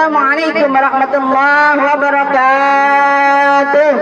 Assalamualaikum warahmatullahi wabarakatuh.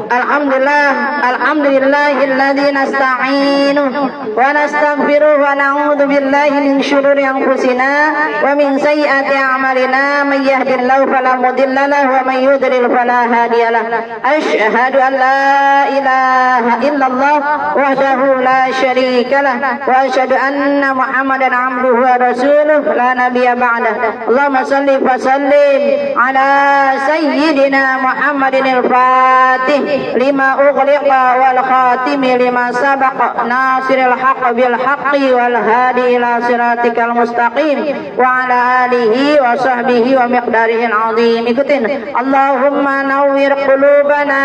Alhamdulillahilladzi nasta'inu wa nastaghfiruh wa na'udzu billahi min syururi anfusina wa min sayyiati a'malina may yahdihillahu fala mudilla lahu wa may yudlil fala hadiyalah. Asyhadu an la ilaha illallah wahdahu la syarika lah wa asyhadu anna Muhammadan 'abduhu wa rasuluh la nabiyya ba'dah. Allahumma shalli wa sallim ala sayyidina Muhammadin al-Fatih lima ughliqa wal khatimi lima sabaqa nasiril haqq bil haqqi wal hadi ila siratikal mustaqim wa ala alihi wa sahbihi wa miqdarihil azim. Ikutin. Allahumma nawwir qulubana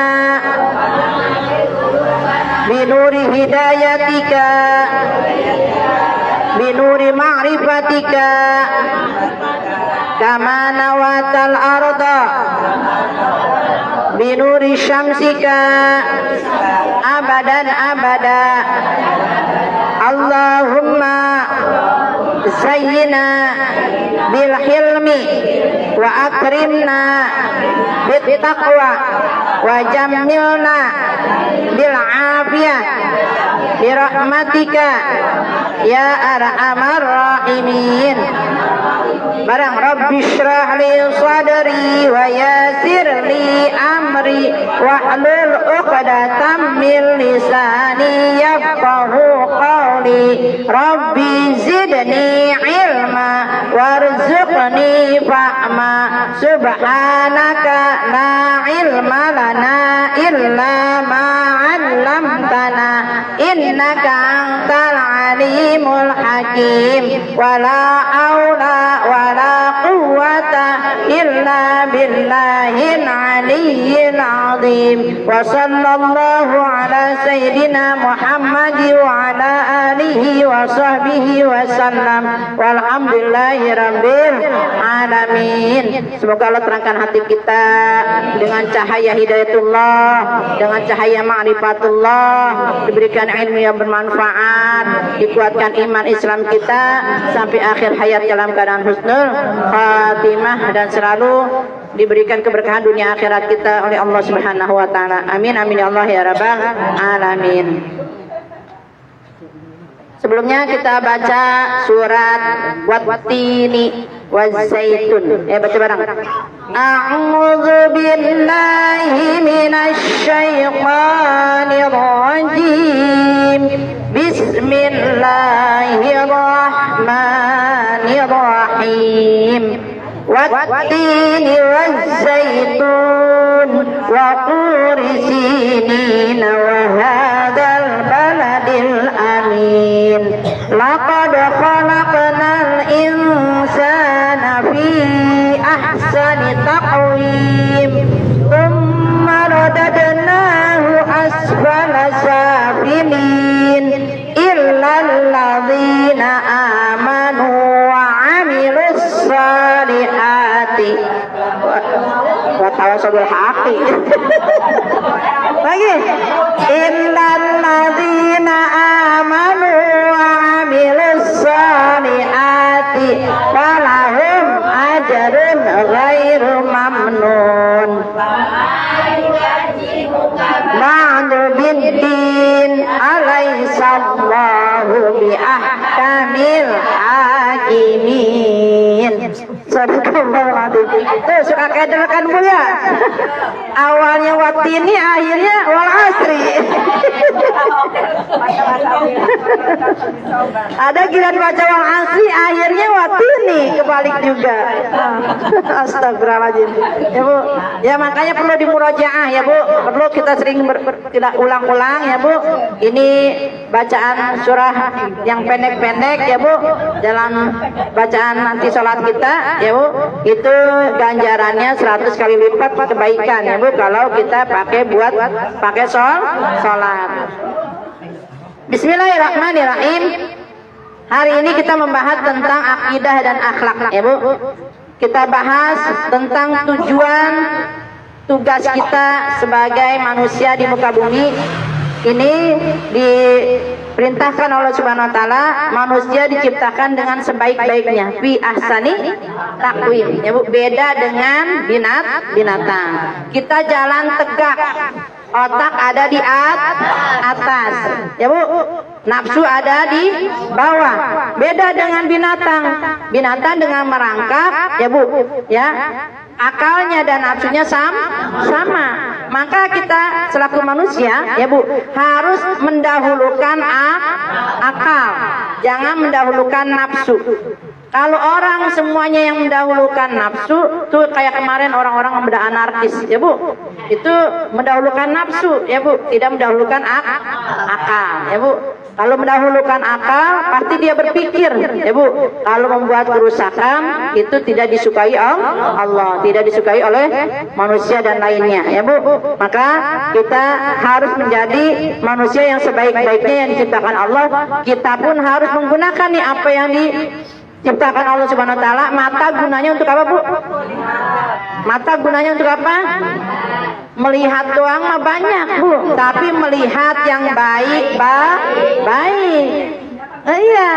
binuri hidayatika binuri ma'rifatika kama nawatal arda binuri syamsika abadan abada. Allahumma zayyina bil hilmi wa akrimna bit taqwa wa jammilna bil afiyah bi rahmatika ya arhamar rahimin. Barang Rabbi syrah li sadri wa yassir li amri wahlul 'uqdatam min lisani yafqahu qawli. Rabbi zidni ilma warzuqni fahma. Subhanaka la ilma lana illa ma 'allamtana innaka antal alimul hakim. Wala haula wala quwwata illa billahil aliyyil azim. Wa sallallahu ala sayyidina Muhammad wa ala alihi wa sahbihi wa sallam. Walhamdulillahi rabbil alamin. Semoga Allah terangkan hati kita dengan cahaya hidayatullah, dengan cahaya ma'rifatullah, diberikan ilmu yang bermanfaat, dikuatkan iman Islam kita sampai akhir hayat dalam keadaan husnul khatimah, dan selalu diberikan keberkahan dunia akhirat kita oleh Allah Subhanahu wa taala. Amin amin ya Allah ya rabbal alamin. Sebelumnya kita baca surat Wattini Wazzaitun. Baca bareng. A'udzu billahi minasy syaithanir rajim. Bismillahirrahmanirrahim. Wattini wazzaitun wa turi sinin wa hadzal baladil amin. Laqad khalaqnal insana fi ahsani taqwim thumma radadnahu asfala safilin illal ladzina amanu wa 'amilus salihati wa tawassaw bil haqqi. Lagi illal ladzina amanu wa 'amilus salihati falahum ajrun ghairu mamnun. Ba'du biddin alaihissallahu bi ahkamil hakimin. Tuh suka kederkan mulia. Awalnya Wattini, akhirnya wal asri. Ada giliran baca wal asri, akhirnya Wattini, kebalik juga. Astagfirullahaladzim. Ya Bu, ya makanya perlu dimurajaah ya Bu. Perlu kita sering tidak ulang-ulang ya Bu. Ini bacaan surah yang pendek-pendek ya Bu. Dalam bacaan nanti sholat kita ya Bu, itu ganjarannya 100 kali lipat kebaikan ya Bu, kalau kita pakai sholat. Bismillahirrahmanirrahim. Hari ini kita membahas tentang akidah dan akhlak ya Bu. Kita bahas tentang tujuan tugas kita sebagai manusia di muka bumi ini diperintahkan Allah Subhanahu wa taala, manusia diciptakan dengan sebaik-baiknya, fi ahsani takwim. Ya Bu, beda dengan binatang. Kita jalan tegak, otak ada di atas. Ya Bu, nafsu ada di bawah. Beda dengan binatang. Binatang dengan merangkak, ya Bu, ya. Akalnya dan nafsunya sama. Maka kita selaku manusia, ya Bu, harus mendahulukan akal. Jangan mendahulukan nafsu. Kalau orang semuanya yang mendahulukan nafsu, tuh kayak kemarin orang-orang yang udah anarkis, ya Bu. Itu mendahulukan nafsu, ya Bu, tidak mendahulukan akal, ya Bu. Kalau mendahulukan akal, pasti dia berpikir, ya Bu. Kalau membuat kerusakan, itu tidak disukai Allah, tidak disukai oleh manusia dan lainnya, ya Bu. Maka kita harus menjadi manusia yang sebaik-baiknya yang diciptakan Allah. Kita pun harus menggunakan nih apa yang diciptakan Allah Subhanahu wa taala. Mata gunanya untuk apa, Bu? Mata gunanya untuk apa? Melihat doang mah banyak, Bu, tapi melihat yang baik. Iya,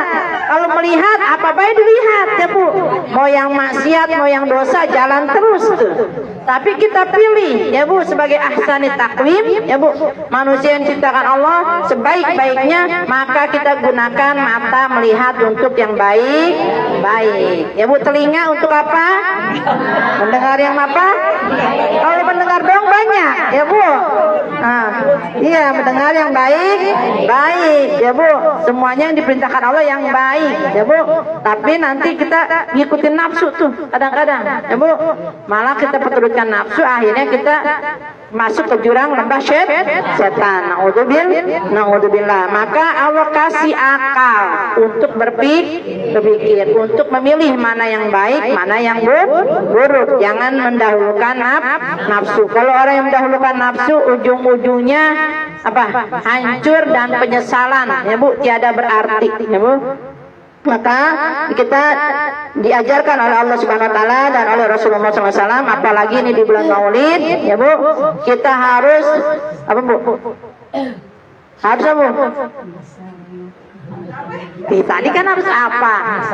kalau melihat apa baik dilihat, ya Bu. Mau yang maksiat, mau yang dosa, jalan terus tuh. Tapi kita pilih, ya Bu, sebagai ahsani takwim, ya Bu, manusia yang diciptakan Allah sebaik-baiknya, maka kita gunakan mata melihat untuk yang baik. Ya Bu, telinga untuk apa? Mendengar yang apa? Kalau mendengar dong banyak, ya Bu. Nah, iya, mendengar yang baik, ya Bu. Semuanya yang diperintahkan Allah yang baik, ya Bu. Tapi nanti kita ngikutin nafsu tuh kadang-kadang, ya Bu. Malah kita perturutkan nafsu, akhirnya kita masuk ke jurang lembah setan. Naudzubillah. Maka Allah kasih akal untuk berpikir, untuk memilih mana yang baik, mana yang buruk. Jangan mendahulukan nafsu. Kalau orang yang mendahulukan nafsu, ujung-ujungnya apa? Hancur dan penyesalan, ya Bu, tiada berarti, ya Bu. Maka kita diajarkan oleh Allah Subhanahu wa taala dan oleh Rasulullah SAW, apalagi ini di bulan Maulid, ya Bu, kita harus apa, Bu? Harus apa, Bu? Tadi kan harus apa?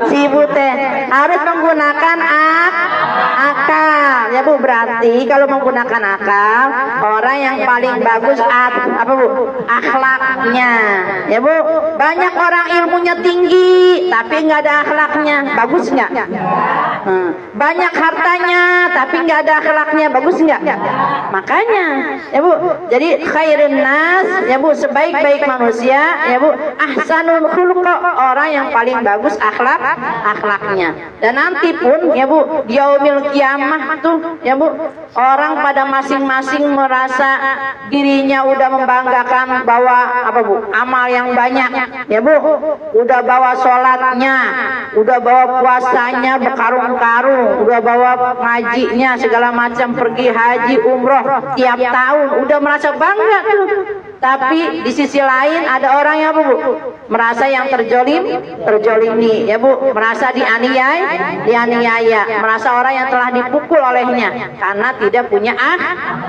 Si Ibu teh harus menggunakan akal, ya Bu. Berarti kalau menggunakan akal, orang yang paling bagus apa, Bu? Akhlaknya, ya Bu. Banyak orang ilmunya tinggi tapi nggak ada akhlaknya, bagus nggak? Banyak hartanya tapi nggak ada akhlaknya, bagus nggak? Makanya, ya Bu, jadi khairun nas, ya Bu, sebaik-baik manusia, ya Bu, ahsanul khuluq, orang yang paling bagus akhlaknya. Dan nanti pun, ya Bu, di yaumil kiamah tuh, ya Bu, orang pada masing-masing merasa dirinya udah membanggakan bawa apa, Bu, amal yang banyak, ya Bu, udah bawa sholatnya, udah bawa puasanya berkarung-karung, udah bawa ngajinya segala macam, pergi haji umroh tiap tahun, udah merasa bangga tuh. Tapi di sisi lain ada orang yang, Bu, merasa yang terjolimi, ya Bu, merasa dianiaya, merasa orang yang telah dipukul olehnya karena tidak punya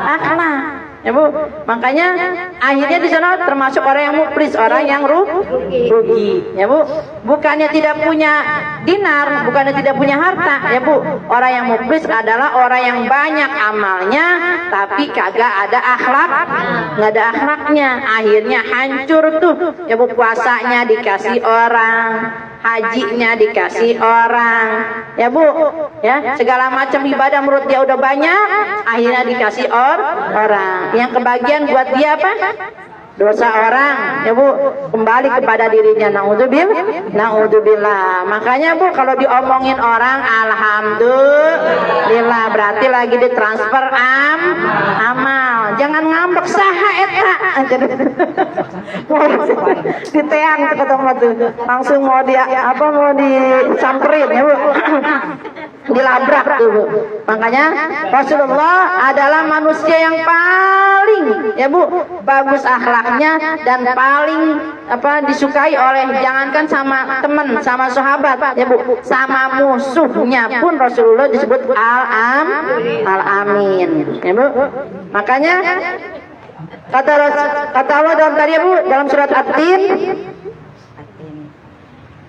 akhlak, ya Bu. Makanya akhirnya di sana termasuk orang yang muflis, orang yang rugi, ya Bu. Bukannya tidak punya dinar, bukannya tidak punya harta, ya Bu. Orang yang muflis adalah orang yang banyak amalnya tapi kagak ada akhlak, nggak ada akhlaknya. Akhirnya hancur tuh, ya Bu. Puasanya dikasih orang, hajinya dikasih orang, ya Bu, ya, segala macam ibadah menurut dia udah banyak, akhirnya dikasih orang. Yang kebagian buat dia apa? Dosa orang, ya Bu, kembali kepada dirinya. Naudzubillah. Makanya Bu, kalau diomongin orang, alhamdulillah, berarti lagi ditransfer amal. Jangan ngambek saha eta. Diteang ketemu tuh, langsung mau mau disamperin, ya Bu. Dilabrak tuh, Bu. Makanya Rasulullah adalah manusia yang paling, ya Bu, bagus akhlaknya dan paling disukai oleh, jangankan sama teman, sama sahabat, ya Bu, sama musuhnya pun Rasulullah disebut al-amin, ya Bu. Makanya Kata Allah dalam tadi Bu, dalam surat At-Tin,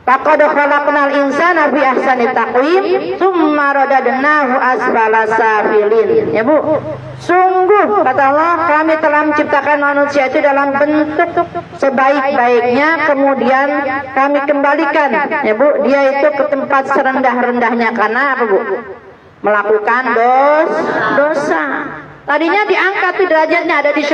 laqad khalaqnal insana fi ahsani taqwim tsumma radadnahu asfala safilin. Ya Bu, sungguh kata Allah, kami telah menciptakan manusia itu dalam bentuk sebaik-baiknya, kemudian kami kembalikan ya Bu, dia itu ke tempat serendah-rendahnya. Karena apa Bu? Melakukan dosa. Tadinya diangkat tuh derajatnya, ada di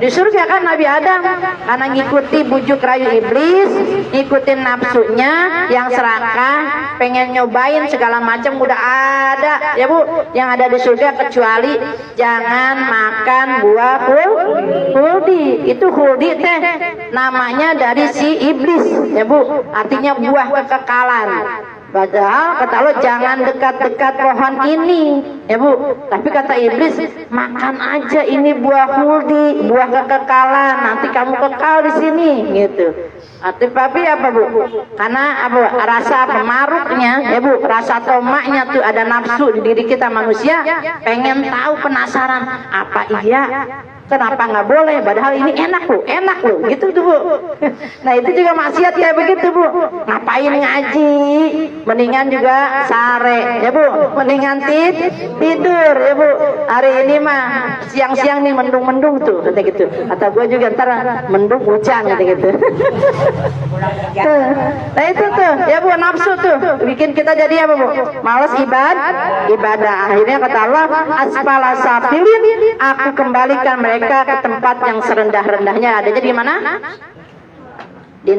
surga kan Nabi Adam, karena ngikuti bujuk rayu iblis, ngikutin nafsunya yang serakah, pengen nyobain segala macam, udah ada ya Bu yang ada di surga, kecuali jangan makan buah huldi. Itu huldi teh namanya dari si iblis ya Bu, artinya buah kekekalan. Padahal kata Allah jangan dekat-dekat pohon ini ya Bu, tapi kata iblis makan aja ini buah huldi, buah kekekalan, nanti kamu kekal di sini gitu. Tapi apa Bu? Karena apa? Rasa pemaruknya ya Bu, rasa tomaknya tuh, ada nafsu di diri kita manusia, pengen tahu, penasaran, apa iya? Kenapa nggak boleh? Padahal ini enak loh, gitu tuh Bu. Nah itu juga maksiat kayak begitu Bu. Ngapain ngaji? Mendingan juga sare, ya Bu. Mendingan tidur, ya Bu. Hari ini mah siang-siang nih mendung-mendung tuh, kata gitu. Kata gue juga ntar mendung hujan, kata gitu. Nah itu tuh, ya Bu, nafsu tuh bikin kita jadi apa Bu? Malas ibadah. Akhirnya kata Allah, asfala safilin, aku kembalikan mereka ke tempat yang serendah-rendahnya. Adanya di mana? Di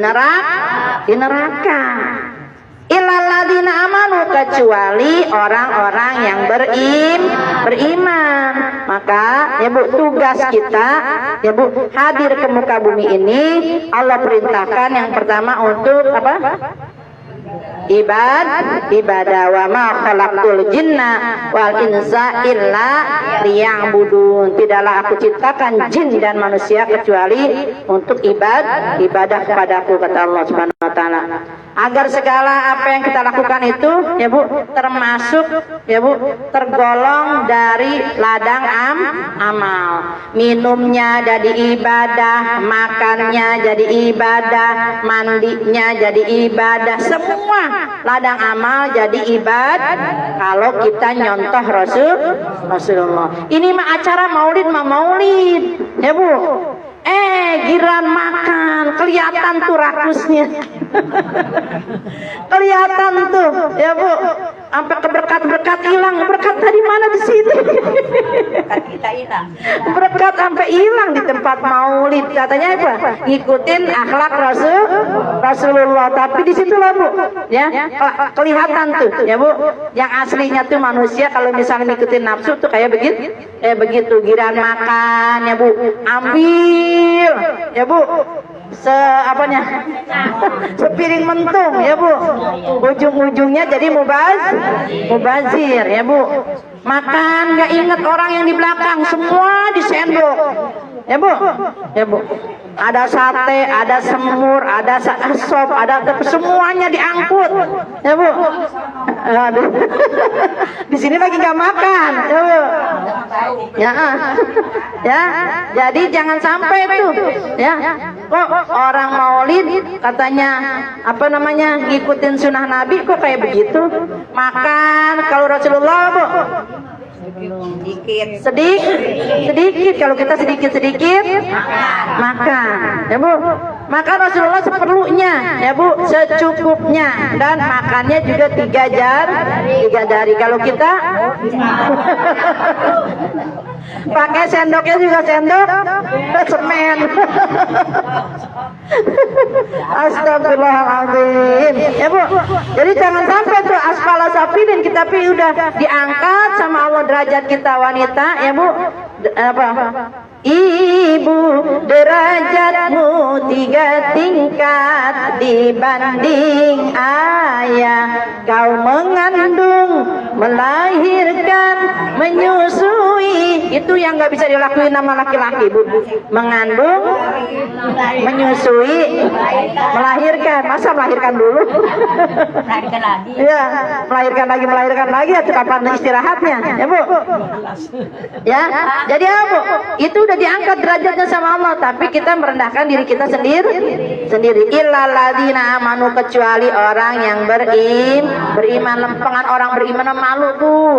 neraka. Illalladzina amanu, kecuali orang-orang yang beriman. Maka ya Bu, tugas kita ya Bu, hadir ke muka bumi ini, Allah perintahkan yang pertama untuk apa? Ibadah. Wa ma khalaqtul jinna wal insa illa liya'budun. Tidaklah aku ciptakan jin dan manusia kecuali untuk ibadah kepadaku, kata Allah Subhanahu wa taala. Agar segala apa yang kita lakukan itu ya Bu, termasuk ya Bu, tergolong dari ladang amal. Minumnya jadi ibadah, makannya jadi ibadah, mandinya jadi ibadah, semua ladang amal jadi ibadah kalau kita nyontoh Rasulullah. Ini mah acara maulid ya Bu. Giran makan, kelihatan tuh rakusnya. Kelihatan tuh, ya Bu. Sampai berkat hilang. Berkat tadi mana di sini? Kita hilang. Berkat sampai hilang di tempat maulid. Katanya apa? Ngikutin akhlak Rasulullah. Tapi di situ lah Bu, ya kelihatan tuh, ya Bu. Yang aslinya tuh manusia kalau misalnya ngikutin nafsu tuh kayak begitu. Giran makan, ya Bu. Ambil, ya Bu. Sepiring mentung ya Bu, ujung-ujungnya jadi mubazir ya Bu. Makan nggak inget orang yang di belakang, semua disendok ya Bu. Ada sate, ada semur, ada sop, ada semuanya diangkut ya Bu. Di sini lagi nggak makan ya Bu. Ya, jadi jangan sampai tuh ya. Kok orang maulid katanya apa namanya ngikutin sunnah Nabi kok kayak begitu? Makan kalau Rasulullah Bu sedikit, kalau kita sedikit makan ya Bu. Maka Rasulullah seperlunya ya Bu, secukupnya, dan makannya juga 3 jari. Kalau kita pakai sendoknya juga sendok semen. Astagfirullahaladzim ya Bu. Jadi jangan sampai tuh asfala safilin, kita udah diangkat sama Allah derajat kita wanita ya Bu. Ibu, derajatmu 3 tingkat dibanding ayah. Kau mengandung, melahirkan, menyusui. Itu yang gak bisa dilakuin sama laki-laki Bu. Mengandung, menyusui, melahirkan. Masa melahirkan dulu? Iya, melahirkan lagi itu kapan istirahatnya, ya Bu? Ya, jadi ya Bu, itu udah diangkat derajatnya sama Allah, tapi kita merendahkan diri kita sendiri. Illal ladzina amanu, kecuali orang yang beriman. Lempengan orang beriman malu tuh.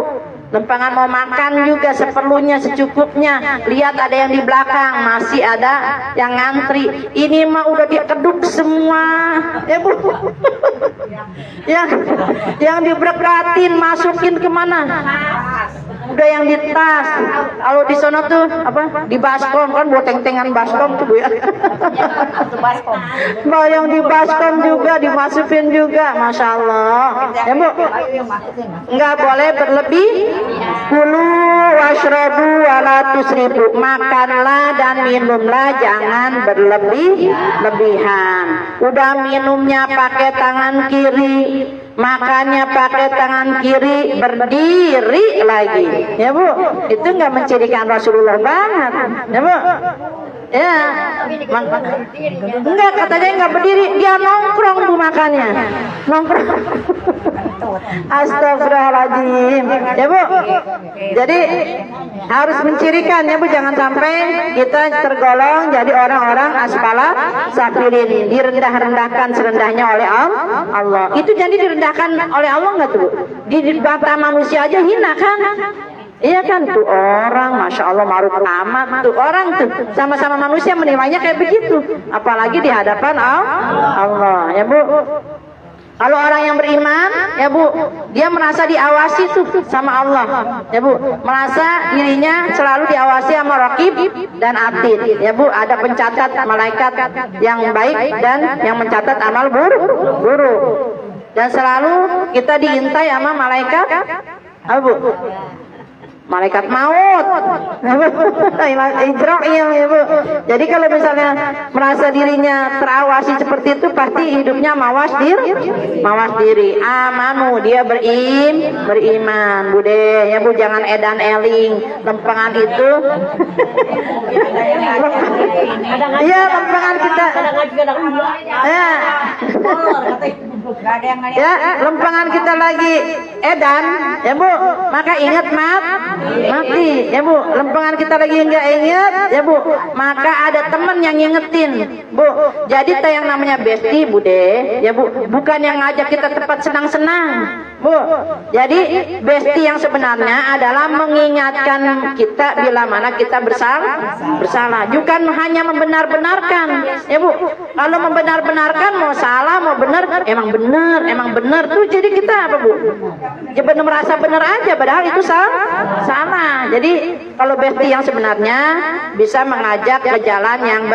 Lempangan mau makan juga seperlunya, secukupnya. Lihat ada yang di belakang, masih ada yang ngantri. Ini mah udah dikeduk semua, ya Bu. yang diberkatin, masukin kemana? Udah yang di tas. Kalau di sono tuh apa? Di baskom kan, buat teng-tengan baskom tuh Bu ya. Mau yang di baskom juga dimasukin juga, masya Allah. Ya Bu, nggak boleh berlebih. Kulu washrabu wala tusrifu, makanlah dan minumlah jangan berlebihan. Udah minumnya pakai tangan kiri, makannya pakai tangan kiri, berdiri lagi, ya Bu. Itu nggak mencirikan Rasulullah banget, ya Bu. Ya, enggak, katanya nggak berdiri, dia nongkrong Bu makannya, nongkrong. Astagfirullahaladzim, ya Bu. Jadi harus mencirikan, ya Bu, jangan sampai kita tergolong jadi orang-orang asfala safilin, direndah-rendahkan serendahnya oleh Allah. Itu jadi direndahkan oleh Allah nggak tuh? Di mata manusia aja hina kan? Iya kan, tuh orang masya Allah maruf amat, tuh orang tuh sama-sama manusia menilainya kayak begitu, apalagi di hadapan Allah, ya Bu. Kalau orang yang beriman, ya Bu, dia merasa diawasi tuh sama Allah, ya Bu, merasa dirinya selalu diawasi sama Raqib dan Atid, ya Bu. Ada pencatat malaikat yang baik dan yang mencatat amal buruk, dan selalu kita diintai sama malaikat, apa Bu? Malaikat maut, Ijra'il, ya Bu. Jadi kalau misalnya merasa dirinya terawasi seperti itu, pasti hidupnya mawas diri. Amanu, dia beriman, Bude, ya Bu. Jangan edan eling lempengan itu. Iya, lempengan kita. Ya, lempengan kita lagi edan, ya Bu. Maka ingat mati, ya Bu. Lempengan kita lagi enggak ingat, ya Bu, maka ada teman yang ngingetin, Bu. Jadi yang namanya besti, Bude, ya Bu, bukan yang ngajak kita tempat senang-senang, Bu. Jadi besti yang sebenarnya adalah mengingatkan kita bila mana kita bersalah, bukan hanya membenar-benarkan, ya Bu. Kalau membenar-benarkan, mau salah mau benar, emang benar tuh, jadi kita apa Bu? Ya benar, merasa benar aja, padahal itu salah. Jadi kalau besti yang sebenarnya bisa mengajak ke jalan yang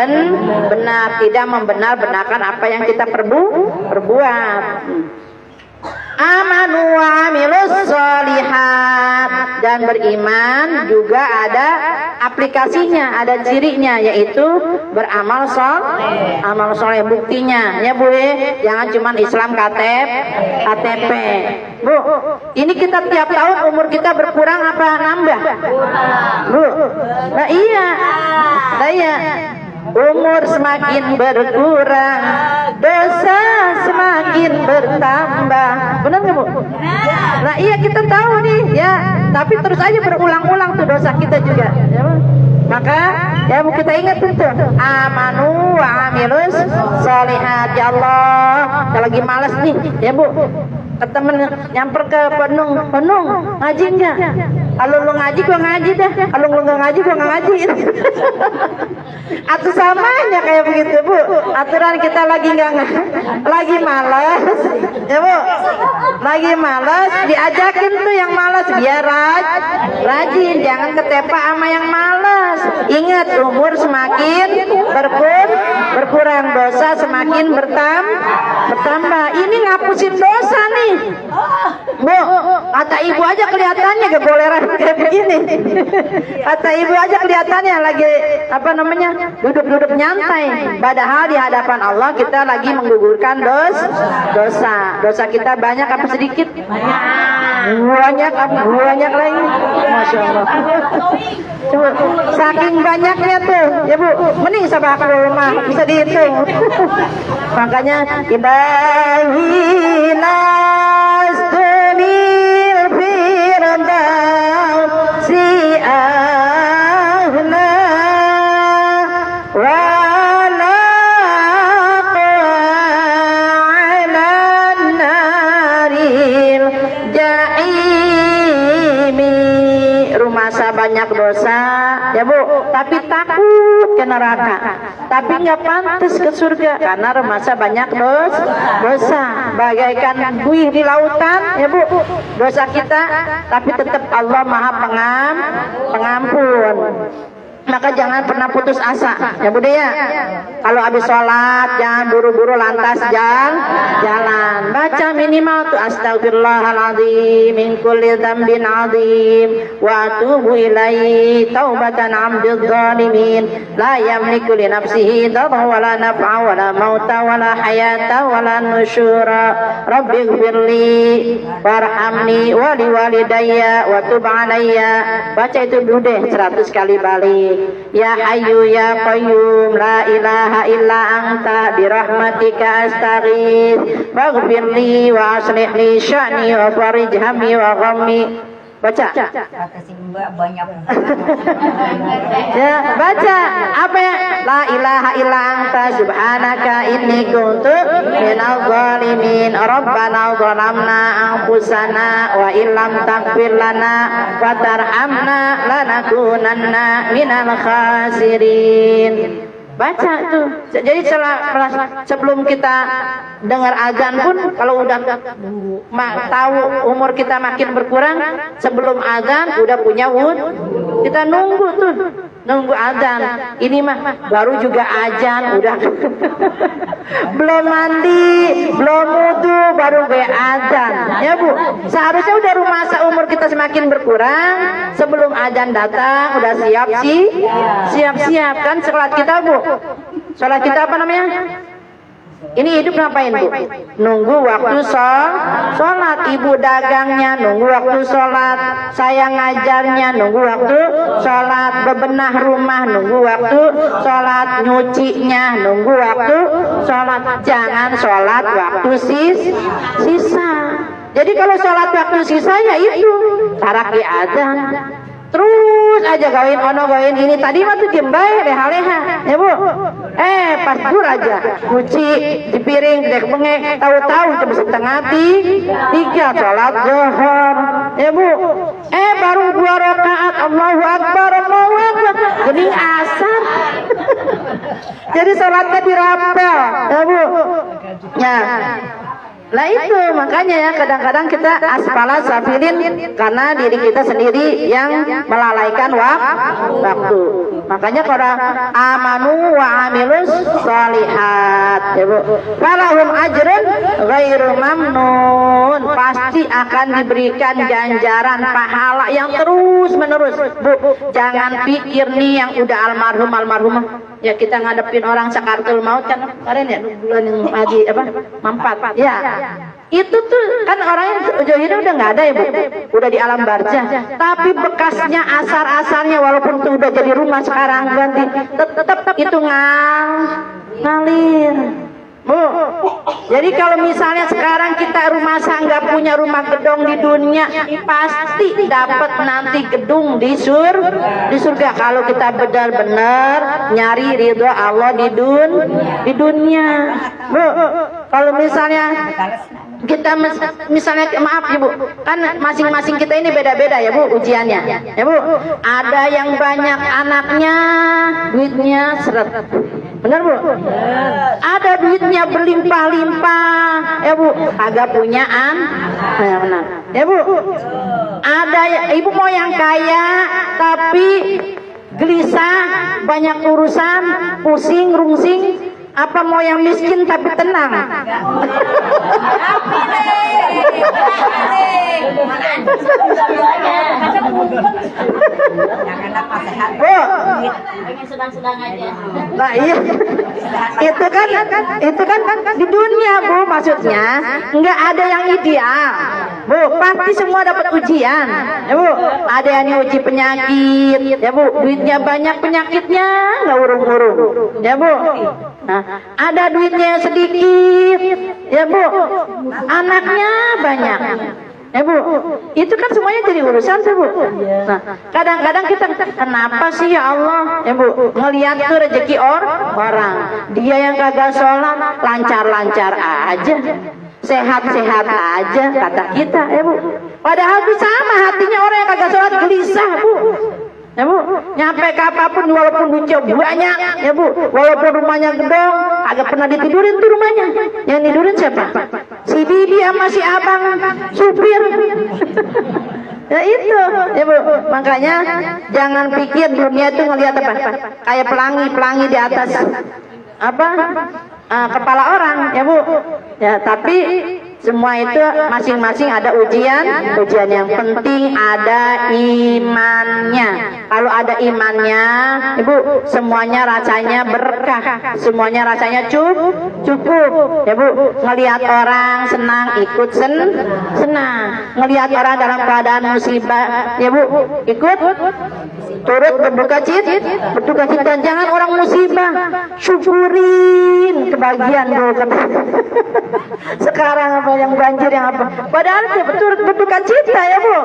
benar, tidak membenar-benarkan apa yang kita perbuat. Amanu wa amilus sholihat, dan beriman juga ada aplikasinya, ada cirinya, yaitu beramal amal soleh. Buktinya, ya Bu, jangan cuma Islam KTP, Bu. Ini kita tiap tahun umur kita berkurang apa nambah, Bu? Nah iya. Umur semakin berkurang, dosa semakin bertambah. Benar nggak Bu? Nah iya, kita tahu nih, ya. Tapi terus aja berulang-ulang tuh dosa kita juga, ya Bu. Maka ya Bu, kita ingat tuh, amanu wa amilus sholihat. Ya Allah, kalau lagi malas nih, ya Bu, ke temen nyamper ke penung ngaji enggak? Kalau lu ngaji gua ngaji dah, kalau lu nggak ngaji gua nggak ngaji. Atau samanya kayak begitu Bu, aturan kita lagi malas, ya Bu, lagi malas, diajakin tuh yang malas biar rajin, jangan ketepa sama yang malas. Ingat, umur semakin berkurang, dosa semakin bertambah. Ini ngapusin dosa nih, Bu. Kata ibu aja kelihatannya goleran kayak begini. Kata ibu aja kelihatannya lagi duduk nyantai. Padahal di hadapan Allah kita lagi menggugurkan dosa kita banyak apa sedikit? Banyak lagi. Masya Allah. Coba, saking banyaknya tuh, ya Bu, mending sabak rumah bisa dihitung. Makanya ibahina banyak dosa, ya Bu, tapi takut ke neraka. Tapi nggak pantas ke surga karena masa banyak dosa. Bagaikan buih di lautan, ya Bu, dosa kita, tapi tetap Allah Maha Pengampun. Maka jangan pernah putus asa, ya Budi ya. Kalau habis sholat jangan buru-buru lantas jalan. Baca minimal tuh astagfirullahaladzim min kulli dzambin adzim wa atubu ilaihi taubatan 'abdidz zalimin la yamliku li nafsihi darra wala naf'a wala mauta wala hayata wala nusyura rabbighfirli warhamni wa liwalidayya wa tub alayya. Baca itu dulu deh 100 kali balik. Ya Hayyu ya Qayyum la ilaha illa anta birahmatika astaghits waghfirli wa aslih li sya'ni wa farij hammi wa ghammi. Baca. Banyak. Ya, baca apa ya? La ilaha illa anta subhanaka inni kuntu minadz zalimin. Rabbana zalamna anfusana wa illam taghfir lana wa tarhamna lanakunanna minal khasirin. Baca tuh. Jadi sebelum kita dengar azan pun, kalau udah tahu umur kita makin berkurang, sebelum azan udah punya kita nunggu tuh, nunggu azan. Ini mah baru juga azan, udah belum mandi, belum wudu, baru gue azan, ya Bu. Seharusnya udah masa umur kita semakin berkurang, sebelum azan datang udah siap-siap kan sholat kita Bu. Sholat kita apa namanya? Ini hidup ngapain Bu? Nunggu waktu sholat. Ibu dagangnya nunggu waktu sholat. Saya ngajarnya nunggu waktu sholat. Bebenah rumah nunggu waktu sholat. Nyucinya nunggu waktu sholat. Jangan sholat waktu sisa. Jadi kalau sholat waktu sisa ya itu taraki adzan. Terus aja gawin ono gawin ini tadi mah tuh jembai leha-leha, ya Bu. Pas dur aja cuci di piring dek bengek, tahu-tahu jam 2:30 sholat zuhur, ya Bu. Baru 2 rakaat Allahu Akbar gening asar. Jadi sholatnya dirapel, ya Bu. Ya. Lah itu makanya ya kadang-kadang kita asfala safilin karena diri kita sendiri yang melalaikan waktu. Makanya kalau amanu wa amilus sholihat, ya Bu, falahum ajrun ghairu mamnun, pasti akan diberikan ganjaran pahala yang terus menerus Bu. Jangan pikir nih yang udah almarhumah ya kita ngadepin orang sakaratul maut kan kemarin ya bulan yang haji mampat ya. Itu tuh kan orang yang udah nggak ada ya Bu, udah di alam barzah. Tapi bekasnya asar-asarnya walaupun tuh udah jadi rumah sekarang ganti, tetap itu ngalir Bu. Jadi kalau misalnya sekarang kita rumah nggak punya rumah gedung di dunia, pasti dapat nanti gedung di surga kalau kita benar-benar nyari ridho Allah di dunia Bu. Kalau misalnya kita misalnya maaf ya Bu, kan masing-masing kita ini beda-beda ya Bu ujiannya, ya Bu. Ada yang banyak anaknya, duitnya seret, benar Bu. Ada duitnya berlimpah-limpah, ya Bu, agak punya ya benar, ya Bu. Ada ibu mau yang kaya tapi gelisah, banyak urusan, pusing, rungsing. Apa mau yang miskin tapi tenang? Bu, sedang-sedang aja. nah iya, itu kan di dunia Bu, maksudnya nggak ada yang ideal Bu, pasti semua dapat ujian ya Bu. Ada yang uji penyakit ya Bu, duitnya banyak penyakitnya nggak urung-urung ya Bu. Nah, ada duitnya sedikit ya Bu, anaknya banyak ya Bu. Itu kan semuanya jadi urusan sih Bu. Nah, kadang-kadang kita kenapa sih ya Allah ya Bu, ngelihat tuh rezeki orang, dia yang kagak sholat lancar-lancar aja, sehat-sehat aja kata kita ya Bu. Padahal itu sama hatinya orang yang kagak sholat gelisah Bu. Ya Bu, nyampe ke apapun walaupun duitnya banyak, ya Bu, walaupun rumahnya gedong, agak pernah ditidurin tuh rumahnya. Yang tidurin siapa? Si bibi sama si abang supir. Ya itu, ya Bu. Makanya jangan pikir dunia itu ngelihat apa? Kayak pelangi di atas apa? Kepala orang, ya Bu. Ya, tapi semua itu masing-masing ada ujian yang penting ada imannya. Kalau ada imannya, Ibu, semuanya rasanya berkah, semuanya rasanya cukup. Ya Bu, ngelihat orang senang ikut senang, ngelihat orang dalam keadaan musibah, ya Bu, ikut turut berduka cita. Jangan orang musibah, syukurin kebahagiaan Bu. Sekarang apa yang banjir yang apa? Padahal turut berduka cita ya Bu.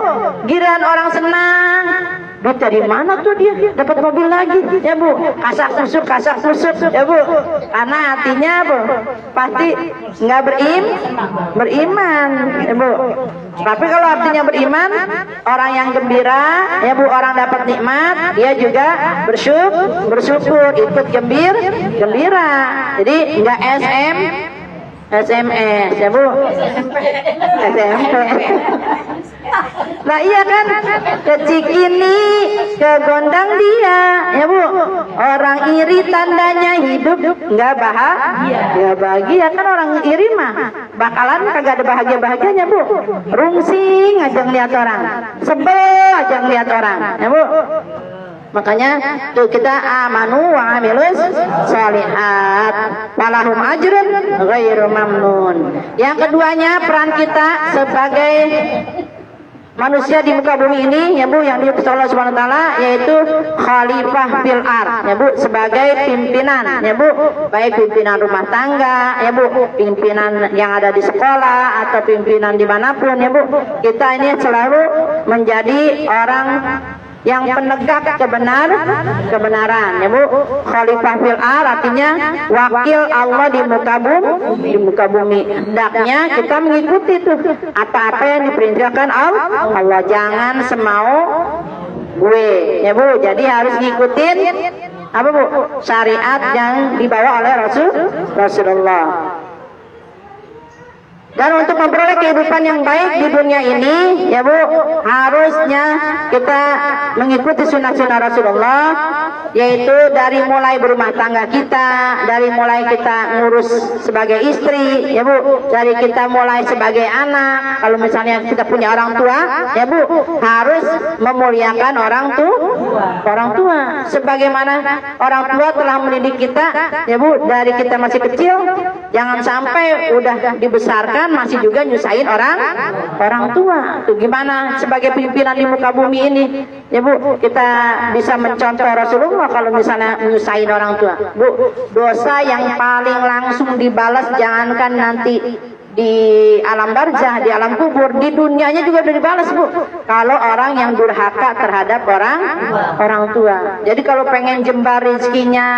Giliran orang senang, duit dari mana tuh dia dapat mobil lagi ya Bu? Kasak kusuk ya Bu. Karena hatinya Bu pasti nggak beriman ya Bu. Tapi kalau artinya beriman, orang yang gembira ya Bu, orang dapat nikmat, dia juga bersyukur, ikut gembira. Jadi nggak SMS ya Bu, SMP. Nah iya kan, kecikini kegondang dia ya Bu. Orang iri tandanya hidup nggak bahagia kan, orang iri mah bakalan kagak ada bahagianya Bu. Rungsing aja ngeliat orang, sebel aja ngeliat orang ya Bu. Makanya tuh kita amanu wa amilus sholihat walahum ajrun ghairu mamnun. Yang keduanya, peran kita sebagai manusia di muka bumi ini ya Bu, yang diutus Allah Subhanahu wa taala, yaitu khalifah fil ard ya Bu, sebagai pimpinan ya Bu, baik pimpinan rumah tangga ya Bu, pimpinan yang ada di sekolah atau pimpinan dimanapun ya Bu. Kita ini selalu menjadi orang yang penegak kebenaran ya Bu. Khalifah fil ard artinya wakil Allah di muka bumi. Hendaknya kita mengikuti tuh apa-apa yang diperintahkan Allah, jangan semau gue ya Bu. Jadi harus ngikutin apa Bu? Syariat yang dibawa oleh Rasulullah. Dan untuk memperoleh kehidupan yang baik di dunia ini ya Bu, harusnya kita mengikuti sunnah-sunnah Rasulullah, yaitu dari mulai berumah tangga kita, dari mulai kita ngurus sebagai istri ya Bu, dari kita mulai sebagai anak. Kalau misalnya kita punya orang tua ya Bu, harus memuliakan orang tua sebagaimana orang tua telah mendidik kita ya Bu, dari kita masih kecil. Jangan sampai udah dibesarkan masih juga nyusahin orang tua. Tuh gimana sebagai pimpinan di muka bumi ini ya Bu, kita bisa mencontoh Rasulullah kalau misalnya nyusahin orang tua Bu. Dosa yang paling langsung dibalas, jangankan nanti di alam barzah, di alam kubur, di dunianya juga udah dibalas Bu, kalau orang yang durhaka terhadap orang tua. Jadi kalau pengen jembar rezekinya,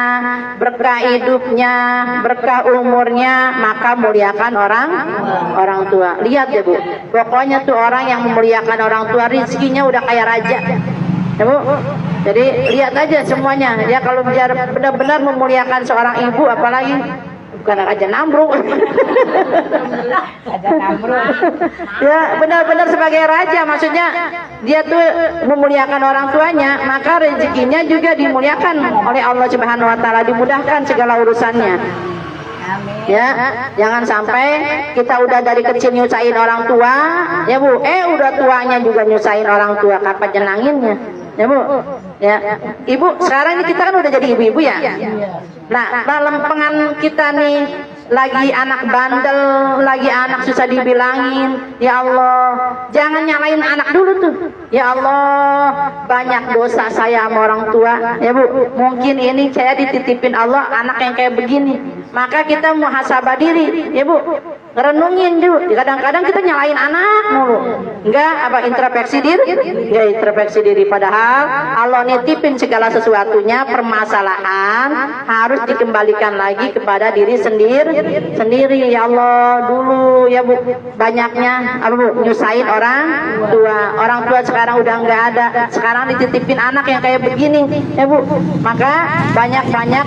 berkah hidupnya, berkah umurnya, maka muliakan orang tua. Lihat ya Bu, pokoknya tuh orang yang memuliakan orang tua rezekinya udah kayak raja ya Bu. Jadi lihat aja semuanya ya, kalau biar benar-benar memuliakan seorang ibu, apalagi bukan Raja Namrud. Ya benar-benar sebagai raja, maksudnya dia tuh memuliakan orang tuanya, maka rezekinya juga dimuliakan oleh Allah Subhanahu wa taala, dimudahkan segala urusannya. Ya, jangan sampai kita udah dari kecil nyusahin orang tua ya Bu, udah tuanya juga nyusahin orang tua, kapan jenanginnya ya Bu. Ya, Ibu, sekarang ini kita kan udah jadi ibu-ibu ya. Nah, dalam lempengan kita nih lagi anak bandel, lagi anak susah dibilangin. Ya Allah, jangan nyalain anak dulu tuh. Ya Allah, banyak dosa saya sama orang tua. Ya Bu, mungkin ini saya dititipin Allah anak yang kayak begini. Maka kita muhasabah diri, ya Bu. ngerenungin juga. Kadang-kadang kita nyalain anak mulu. Enggak introspeksi diri. Enggak introspeksi diri, padahal Allah nitipin segala sesuatunya, permasalahan harus dikembalikan lagi kepada diri sendiri. Ya Allah, dulu ya Bu, banyaknya apa Bu, nyusahin orang tua sekarang udah enggak ada. Sekarang dititipin anak yang kayak begini ya Bu. Maka banyak-banyak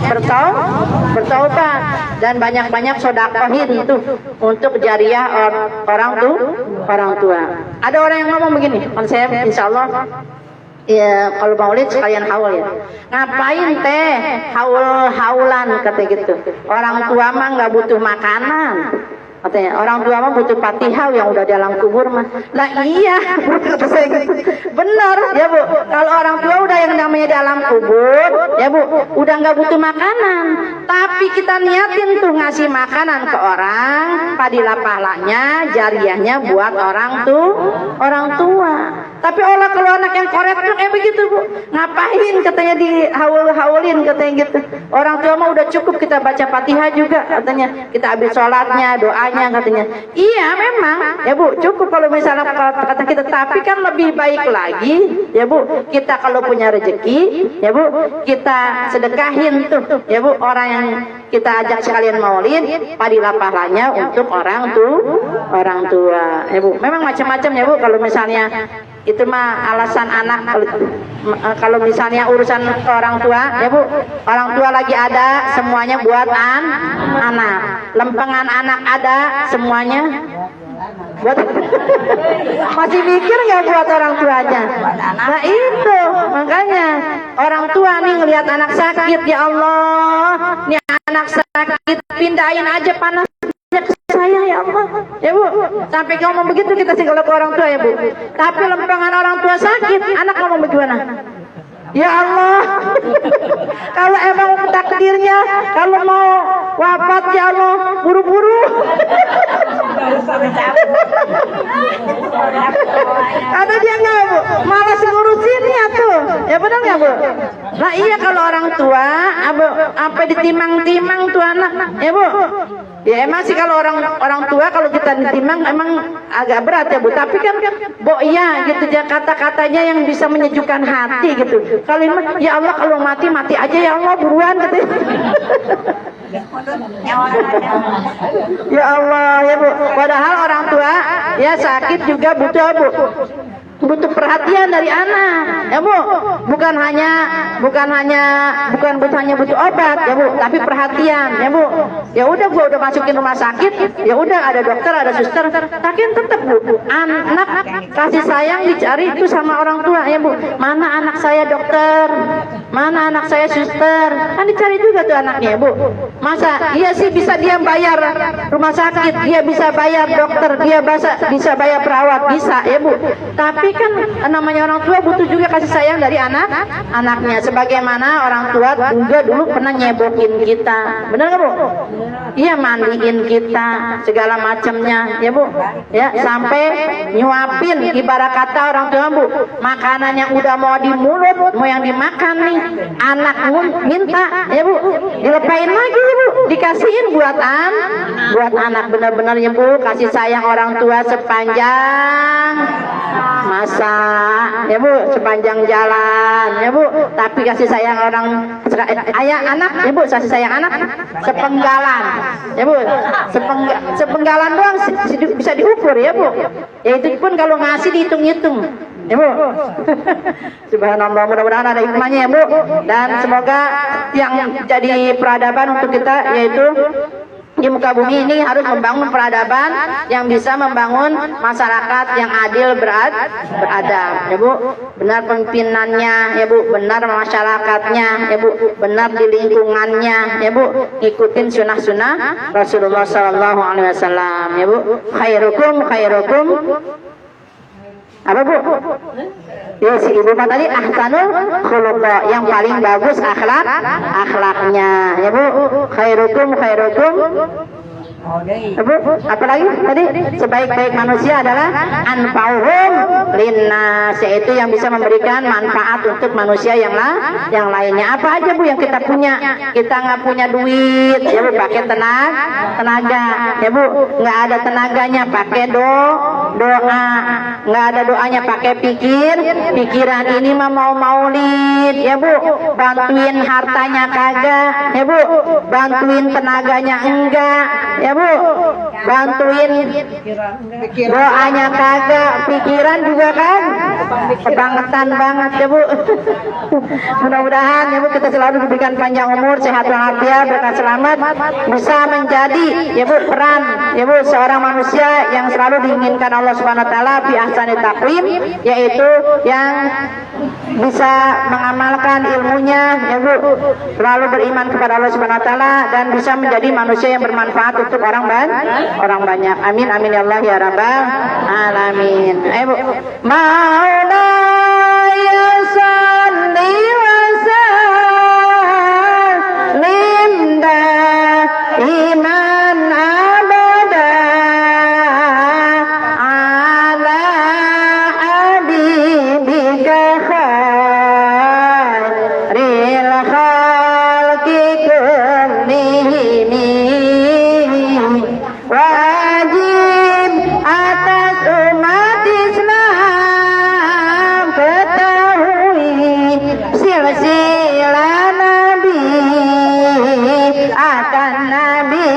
bertaubat dan banyak-banyak sodakohin itu untuk jariah orang tua. Ada orang yang ngomong begini, konsep insya Allah ya kalau maulid sekalian haul ya. Ngapain teh haulan kata gitu. Orang tua mah nggak butuh makanan. Katanya orang tua mah butuh patihau yang udah dalam kubur mah. Lah iya, kata saya gitu. Benar ya Bu. Kalau orang tua udah yang namanya dalam kubur, ya Bu, udah nggak butuh makanan. Tapi kita niatin tuh ngasih makanan ke orang, padilah pahalanya, jariahnya buat orang tua. Tapi Allah kalau anak yang koret tuh kayak begitu Bu. Ngapain katanya dihaulin katanya gitu. Orang tua mah udah cukup kita baca Fatihah juga katanya. Kita habis sholatnya, doanya katanya. Iya memang ya Bu, cukup kalau misalnya kata kita, tapi kan lebih baik lagi ya Bu, kita kalau punya rezeki ya Bu, kita sedekahin tuh ya Bu, orang yang kita ajak sekalian maulid, padilah pahalanya untuk orang tua ya Bu. Memang macam-macam ya Bu, kalau misalnya itu mah alasan anak. Kalau misalnya urusan orang tua ya Bu, orang tua lagi ada, semuanya buat anak. Lempengan anak ada, semuanya buat masih mikir nggak buat orang tuanya. Nah itu makanya orang tua nih ngelihat anak sakit, ya Allah, nih anak sakit, pindahin aja panas ke saya ya Allah ya Bu. Sampai ngomong begitu kita sih kalau ke orang tua ya Bu. Tapi lempengan orang tua sakit, anak ngomong bagaimana? Ya Allah, kalau emang takdirnya, kalau mau wafat ya Allah, buru-buru. Ada dia nggak Bu? Malas ngurusinnya tuh, ya benar nggak Bu? Nah iya kalau orang tua, apa ditimang-timang tuh anak, ya Bu? Ya emang sih kalau orang tua kalau kita ditimang emang agak berat ya Bu. Tapi kan Bo iya gitu ya, kata-katanya yang bisa menyejukkan hati gitu. Kalau ini ya Allah kalau mati aja ya Allah buruan gitu. Ya Allah ya Bu. Padahal orang tua ya sakit juga butuh butuh perhatian dari anak ya Bu. Bukan hanya butuh obat ya Bu, tapi perhatian ya Bu. Ya udah gua udah masukin rumah sakit, ya udah ada dokter, ada suster, tapi tetap Bu, anak kasih sayang dicari itu sama orang tua ya Bu. Mana anak saya dokter, mana anak saya suster, kan dicari juga tuh anaknya ya Bu. Masa iya sih bisa dia bayar rumah sakit, dia bisa bayar dokter, dia bisa bayar perawat, bisa ya Bu. Tapi kan namanya orang tua butuh juga kasih sayang dari anaknya. Sebagaimana orang tua juga dulu pernah nyebokin kita, benar nggak Bu? Iya, mandiin kita segala macamnya ya Bu. Ya sampai nyuapin, ibarat kata orang tua Bu, makanan yang udah mau di mulut, mau yang dimakan nih, anak minta ya Bu, dilepain lagi ya Bu, dikasihin buat anak. Benar-benar ya Bu, kasih sayang orang tua sepanjang masa ya Bu, sepanjang jalan ya Bu. Tapi kasih sayang ayah anak ya Bu, kasih sayang anak sepenggalan ya Bu, sepenggalan doang bisa diukur ya Bu. Ya itu pun kalau ngasih dihitung-hitung ya Bu. Subhanallah, mudah-mudahan ada hikmahnya ya Bu. Dan semoga yang jadi peradaban untuk kita, yaitu di muka bumi ini harus membangun peradaban yang bisa membangun masyarakat yang adil beradab ya Bu. Benar pemimpinannya ya Bu, benar masyarakatnya ya Bu, benar di lingkungannya ya Bu, ikutin sunnah Rasulullah Sallallahu Alaihi Wasallam ya Bu. Khairukum apa Bu? Ya si ibu tadi ahsanul khuluqa, yang paling bagus akhlaknya ya Bu. Khairukum Oh, deui. Ibu, apalagi tadi sebaik-baik manusia adalah anfa'uhum linnas, yaitu yang bisa memberikan manfaat untuk manusia yang lainnya. Apa aja Bu yang kita punya? Kita nggak punya duit, ya Bu, pakai tenaga. Ya Bu, nggak ada tenaganya pakai doa. Nggak ada doanya pakai pikiran. Ini mah mau maulid, ya Bu. Bantuin hartanya kagak, ya Bu. Bantuin tenaganya enggak, ya Bu. Bantuin doanya kagak, pikiran juga kan kebangetan banget, ya Bu. Mudah-mudahan ya Bu kita selalu diberikan panjang umur, sehat walafiat, berkah selamat, bisa menjadi ya Bu peran ya Bu seorang manusia yang selalu diinginkan Allah Subhanahu wa taala fi ahsani taqwim, yaitu yang bisa mengamalkan ilmunya ya Bu, selalu beriman kepada Allah Subhanahu wa taala dan bisa menjadi manusia yang bermanfaat untuk orang banyak. Amin amin ya Allah ya rabbal alamin. Ayo Bu. Maula ya salli wa sallim daiman abada ala habibika khairil khalqi kullihim. Wajib atas umat Islam ketahui silsilah Nabi akan Nabi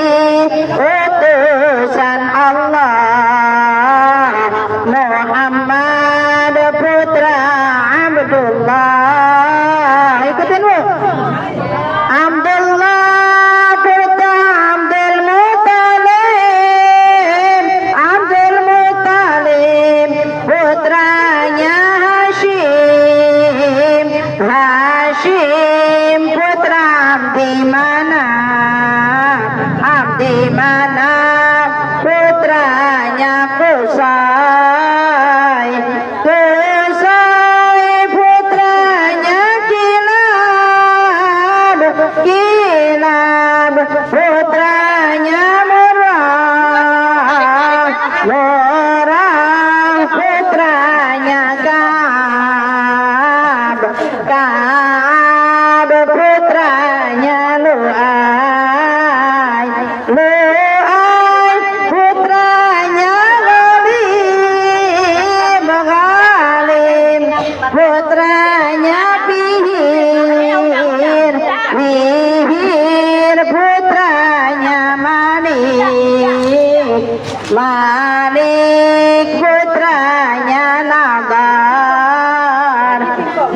utusan Allah Muhammad putra Abdullah. Ikutin Bu. Abdullah putra Abdul Muttalib putranya Hashim putra Abdi Manaf putranya Qusay putranya Kilab putranya Murrah putranya Ka'ab putranya Lu'ay putranya Ghalib putranya Wihir putranya Malik putranya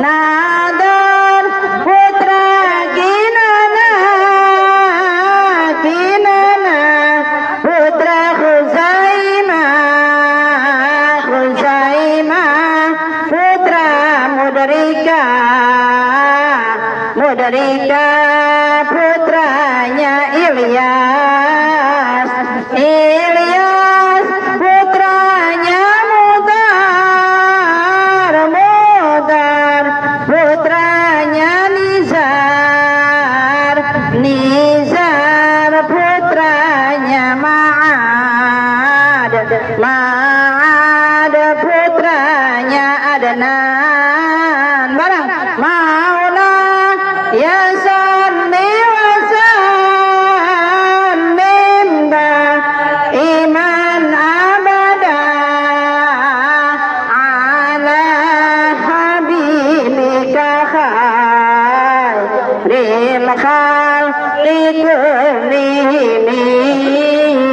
Nadar putra Kinana putra Khuzaimah putra Mudrika putranya Ilyas putranya Mudar putranya Nizar putranya Ma'ad putranya Adnan. Barang Maula ya